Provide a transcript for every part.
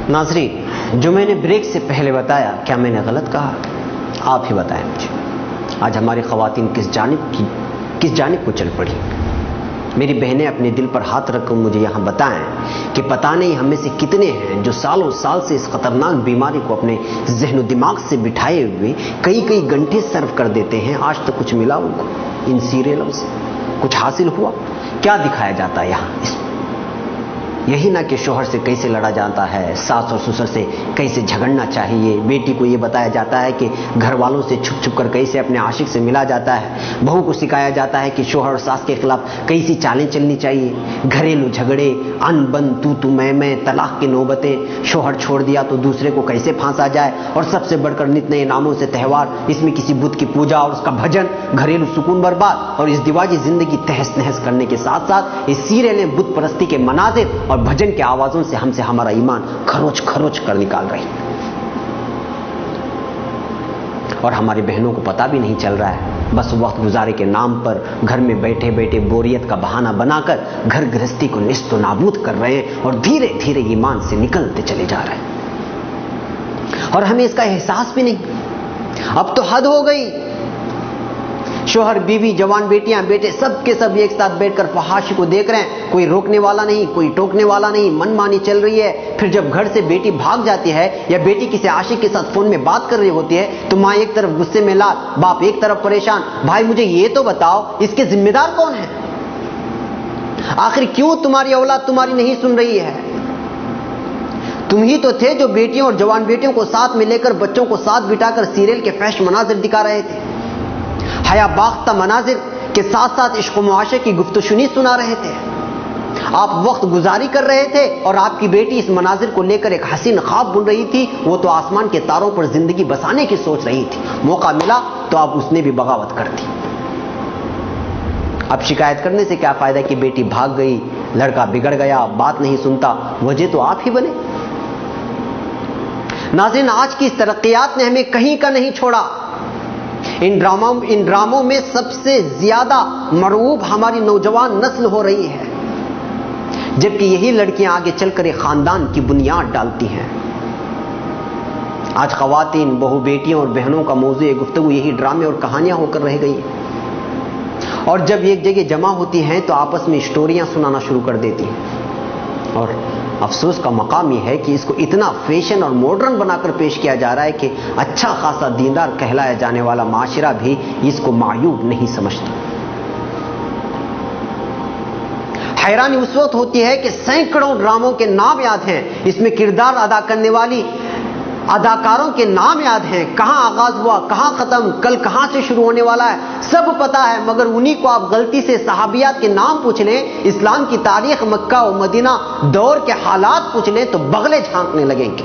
नाज़रीन, जो मैंने ब्रेक से पहले बताया, क्या मैंने गलत कहा? आप ही बताएं मुझे। आज हमारी ख़वातीन किस जानिब को चल पड़ी? मेरी बहनें अपने दिल पर हाथ रखकर मुझे यहाँ बताएं कि पता नहीं हम में से कितने हैं जो सालों साल से इस खतरनाक बीमारी को अपने ज़हन दिमाग से बिठाए हुए कई घंटे सर्व कर देते हैं। आज तक कुछ मिला उनको इन सीरियलों से? कुछ हासिल हुआ? क्या दिखाया जाता है यहाँ इसमें? यही ना कि शोहर से कैसे लड़ा जाता है, सास और ससुर से कैसे झगड़ना चाहिए। बेटी को ये बताया जाता है कि घर वालों से छुप कर कैसे अपने आशिक से मिला जाता है। बहू को सिखाया जाता है कि शोहर और सास के खिलाफ कैसी चालें चलनी चाहिए। घरेलू झगड़े, अनबन, तू मैं, तलाक की नौबतें, शोहर छोड़ दिया तो दूसरे को कैसे फांसा जाए, और सबसे बढ़कर नित नए नामों से त्यौहार, इसमें किसी बुत की पूजा और उसका भजन, घरेलू सुकून बर्बाद और इस दिवाजी जिंदगी तहस नहस करने के साथ साथ इस सीरियलें बुत परस्ती के मनाजिर और भजन के आवाजों से हमसे हमारा ईमान खरोच कर निकाल रही। और हमारी बहनों को पता भी नहीं चल रहा है, बस वक्त गुजारे के नाम पर घर में बैठे बैठे बोरियत का बहाना बनाकर घर गृहस्थी को निस्तो नाबूद कर रहे हैं और धीरे धीरे ईमान से निकलते चले जा रहे हैं। और हमें इसका एहसास भी नहीं। अब तो हद हो गई। शोहर, बीवी, जवान बेटियां, बेटे सबके सब एक साथ बैठकर फहाशी को देख रहे हैं। कोई रोकने वाला नहीं, कोई टोकने वाला नहीं, मनमानी चल रही है। फिर जब घर से बेटी भाग जाती है या बेटी किसी आशिक के साथ फोन में बात कर रही होती है तो मां एक तरफ गुस्से में लाल, बाप एक तरफ परेशान। भाई मुझे ये तो बताओ, इसके जिम्मेदार कौन है? आखिर क्यों तुम्हारी औलाद तुम्हारी नहीं सुन रही है? तुम ही तो थे जो बेटियों और जवान बेटियों को साथ में लेकर, बच्चों को साथ बिठाकर सीरियल के फैश मनाजिर दिखा रहे थे, हया बाख्ता मनाजिर के साथ साथ इश्क मुआशरे की गुफ्तशुनी सुना रहे थे। आप वक्त गुजारी कर रहे थे और आपकी बेटी इस मनाजिर को लेकर एक हसीन ख्वाब बुन रही थी। वो तो आसमान के तारों पर जिंदगी बसाने की सोच रही थी। मौका मिला तो अब उसने भी बगावत कर दी। अब शिकायत करने से क्या फायदा कि बेटी भाग गई, लड़का बिगड़ गया, बात नहीं सुनता। वजह तो आप ही बने। नाज़रीन, आज की इस तरक्कियात ने हमें कहीं का नहीं छोड़ा। इन ड्रामों में सबसे ज्यादा मरऊब हमारी नौजवान नस्ल हो रही है, जबकि यही लड़कियां आगे चलकर एक खानदान की बुनियाद डालती हैं। आज खवातीन, बहू, बेटियों और बहनों का मौज़ू गुफ्तगू यही ड्रामे और कहानियां होकर रह गई हैं। और जब एक जगह जमा होती हैं तो आपस में स्टोरियां सुनाना शुरू कर देती हैं। और अफसोस का मकाम यह है कि इसको इतना फैशन और मॉडर्न बनाकर पेश किया जा रहा है कि अच्छा खासा दीनदार कहलाया जाने वाला माशरा भी इसको मायूब नहीं समझता। हैरानी उस वक्त होती है कि सैकड़ों ड्रामों के नाम याद हैं, इसमें किरदार अदा करने वाली अदाकारों के नाम याद हैं, कहां आगाज हुआ, कहां खत्म, कल कहां से शुरू होने वाला है, सब पता है। मगर उन्हीं को आप गलती से सहाबियात के नाम पूछ लें, इस्लाम की तारीख, मक्का और मदीना दौर के हालात पूछ लें तो बगले झांकने लगेंगे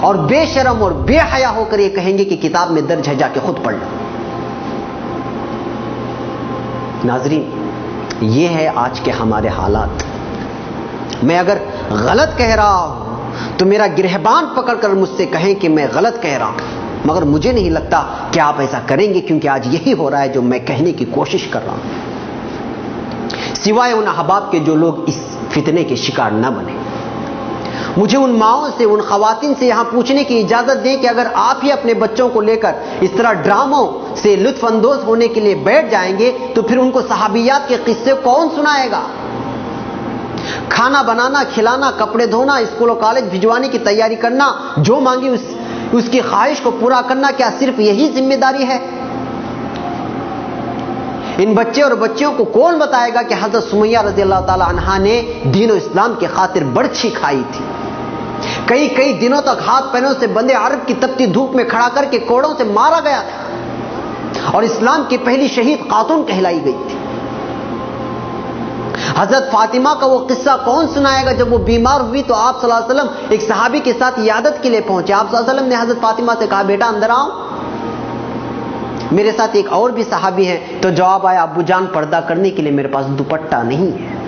और बेशरम और बेहया होकर ये कहेंगे कि किताब में दर्ज है, जाके खुद पढ़ लो। नाजरीन, ये है आज के हमारे हालात। मैं अगर गलत कह रहा हूं तो मेरा गिरहबान पकड़कर मुझसे कहें कि मैं गलत कह रहा हूं, मगर मुझे नहीं लगता कि आप ऐसा करेंगे, क्योंकि आज यही हो रहा है जो मैं कहने की कोशिश कर रहा हूं। सिवाय उन अहबाब के जो लोग इस फितने के शिकार न बने, मुझे उन माओं से, उन खवातीन से यहां पूछने की इजाजत दें कि अगर आप ही अपने बच्चों को लेकर इस तरह ड्रामों से लुत्फ अंदोज होने के लिए बैठ जाएंगे तो फिर उनको सहाबियात के किस्से कौन सुनाएगा? खाना बनाना, खिलाना, कपड़े धोना, स्कूल और कॉलेज भिजवाने की तैयारी करना, जो मांगी उसकी ख्वाहिश को पूरा करना, क्या सिर्फ यही जिम्मेदारी है? इन बच्चे और बच्चियों को कौन बताएगा कि हजरत सुमैया रज़ी अल्लाह ताला अन्हा ने दीन और इस्लाम की खातिर बर्छी खाई थी, कई दिनों तक हाथ पैरों से बंधे अरब की तपती धूप में खड़ा करके कोड़ों से मारा गया था और इस्लाम की पहली शहीद खातून कहलाई गई थी। हजरत फातिमा का वो किस्सा कौन सुनाएगा? जब वो बीमार हुई तो आप सल्लल्लाहु अलैहि वसल्लम एक सहाबी के साथ इयादत के लिए पहुंचे। आप सल्लल्लाहु अलैहि वसल्लम ने हजरत फातिमा से कहा, बेटा अंदर आओ, मेरे साथ एक और भी सहाबी है। तो जवाब आया, अब्बू जान, पर्दा करने के लिए मेरे पास दुपट्टा नहीं है।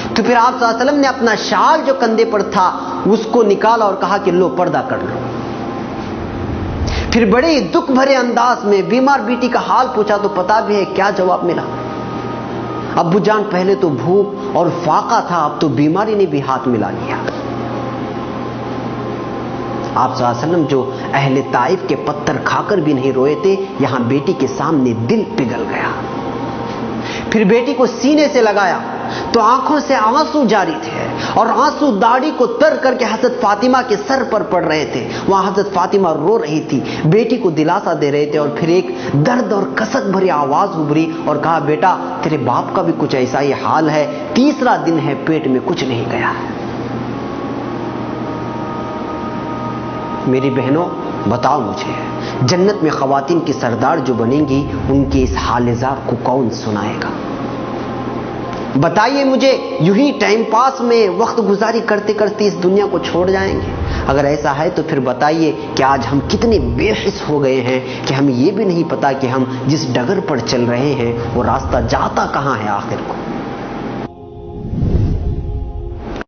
तो फिर आप सल्लल्लाहु अलैहि वसल्लम ने अपना शाल जो कंधे पर था उसको निकाला और कहा कि लो, पर्दा कर लो। फिर बड़े दुख भरे अंदाज में बीमार बेटी का हाल पूछा तो पता भी है क्या जवाब मिला? अब्बू जान, पहले तो भूख और फाका था, अब तो बीमारी ने भी हाथ मिला लिया। आप सल्लल्लाहु अलैहि वसल्लम जो अहले ताइफ के पत्थर खाकर भी नहीं रोए थे, यहां बेटी के सामने दिल पिघल गया। फिर बेटी को सीने से लगाया तो आंखों से आंसू जारी थे और आंसू दाढ़ी को तर करके हजरत फातिमा के सर पर पड़ रहे थे। वहां हजरत फातिमा रो रही थी, बेटी को दिलासा दे रहे थे और फिर एक दर्द और कसक भरी आवाज उभरी और कहा, बेटा तेरे बाप का भी कुछ ऐसा ही हाल है, तीसरा दिन है, पेट में कुछ नहीं गया है। मेरी बहनों बताओ मुझे, जन्नत में खवातीन की सरदार जो बनेंगी उनके इस हाल-ए-जार को कौन सुनाएगा? बताइए मुझे, यूं ही टाइम पास में वक्त गुजारी करते करते इस दुनिया को छोड़ जाएंगे? अगर ऐसा है तो फिर बताइए कि आज हम कितने बेहिस हो गए हैं कि हमें यह भी नहीं पता कि हम जिस डगर पर चल रहे हैं वो रास्ता जाता कहां है आखिर को।